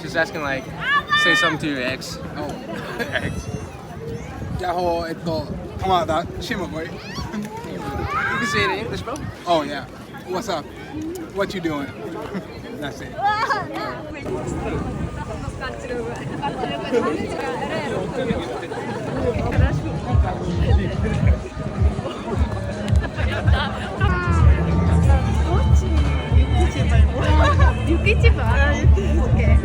She's asking like, say something to your ex. Oh, ex. 야호 에또 아마다 심어보이. You can say it in English, bro. Oh yeah. What's up? What you doing? That's it. 육개집 알아? 육개.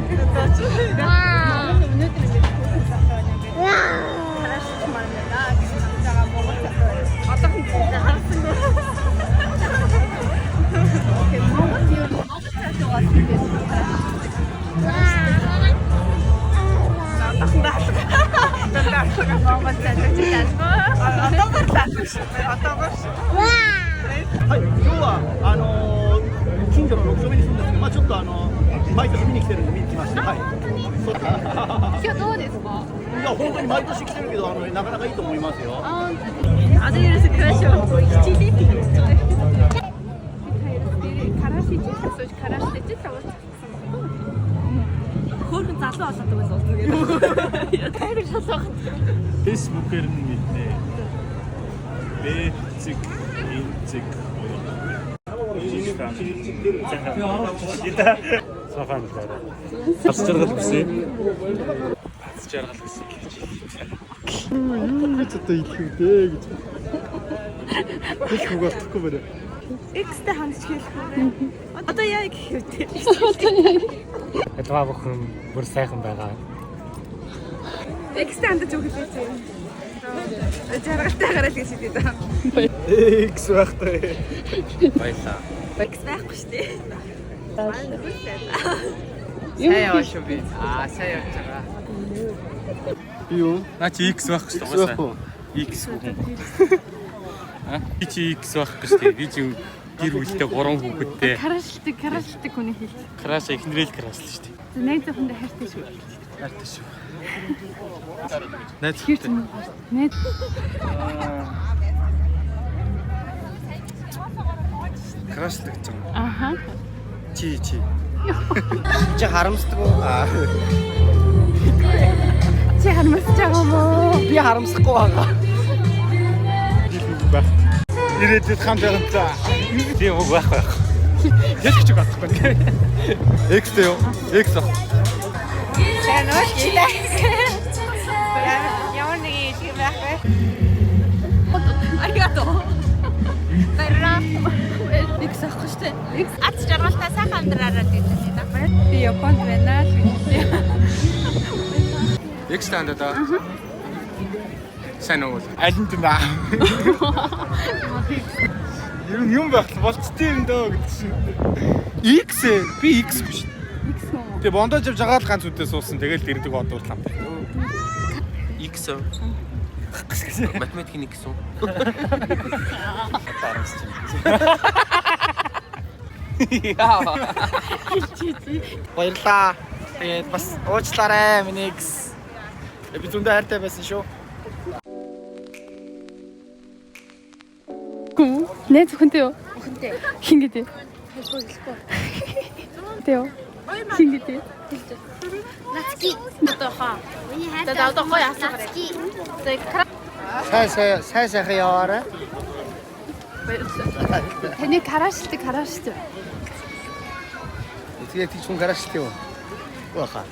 近所の6丁目に住んでるんですけど、ちょっと毎年見に来てるんで見に来ました。はい。今日どうですか？いや本当に毎年来てるけどなかなかいいと思いますよ。아들이라서 그러셔. 기치디. Хөрхөн залуу болоод байгаа юм тэгээд. Тайрыг шалгах. Facebook-ээр нь мэднэ. Бэцэг, инцэг. Сахан дээр. Бас жаргал гэсэн. Бас жаргал гэсэн гэж. Цэцтэй илхүүдээ гэж. Хэлэх үг болохгүй байна. X-тэй хандж хэлэхгүй. Одоо яа гэх вэ? Адгаа бүхэн бүр сайхан байгаа. X-тэй хандж өгөх хэлээ. Жаргалтай гараад гэж хэлээ. X багтай. Баярлаа. X байхгүй шүү дээ. Сайн яваа шүү би. Сайн явж байгаа. Юу? Наа чи X байх гэж байна. X хүн. Би чи X байх гэж тий. Би чи гэр бүлтэй 3 хүүхэдтэй. Карашлтыг хүний хэл. Краш эхнэрэл крашлаа шүү дээ. Найз охиндоо хайртай шүү. Хайртай шүү. Найз Найз. крашлаа гэж байгаа. Аха. Чи. Чи харамсдаг уу? Чи харамсаж байгаа мó? Би харамсахгүй байгаа. Баг. Ирээдүйд хамт байгаа юм та. Тийм үг байх. Хэлчих ч болохгүй. X-тэй юу? X ах. Танаа гилээ. Ямар нэг юм байх вэ? Аригато. Баярлалаа. X авах штэ. X ац жаргалтай сайхан амьдраарай гэж хэлээ. Би Японд байна л гэж. X танд одоо. Сайн уу? Аль нь тийм аа. Юм байх болцтой юм даа гэдэг шиг. X би X биш. X юм. Тэгээ бондож авч байгаа л ганц үдээ суусан. Тэгэл дэрдэг одуурлаа. X. Математикийн X. Баярлаа. Тэгээд бас уучлаарай миний X. Би зөндөө хайртай байсан шүү. Найз охинтой юу? Охинтой. Хин гэдэг. Хэлэхгүй. Тэё. Хин гэдэг. Нацки. Отохоо. Миний хайртай. Отохоо яасан бэ? Сайхан яваарай. Таны карашлтыг. Тэгээд тийч хүн гарааштай юу? Баха.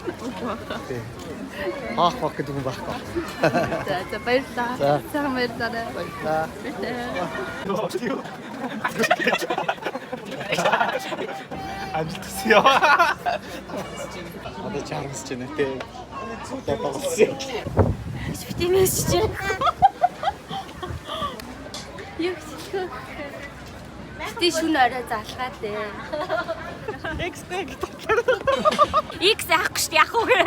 Хаах гэдэг юм байхгүй. За баярлалаа. Сайхан баярлалаа. Баярлаа. Амжилтсё. Одоо чармс ч нэ тэ. Одоо болсон. Шүтэмээс чи. Юу ч. Тэ шүн орой залгаа дээ. X авах шүү яах вэ?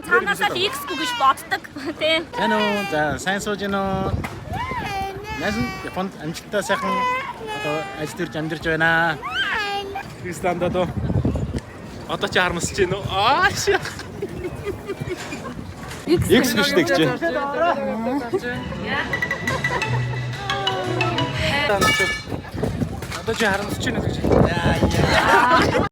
Цаанаасаа X гэж боддог тий. Яно за сайн сууж гинөө. Нэсэн Японд амжилттай сайхан одоо ажил төрж амьдарч байна. Кристанд одоо ч харамсаж гинөө. Ши. X гэж тэгж. Одоо ч харамсаж гинөө гэж.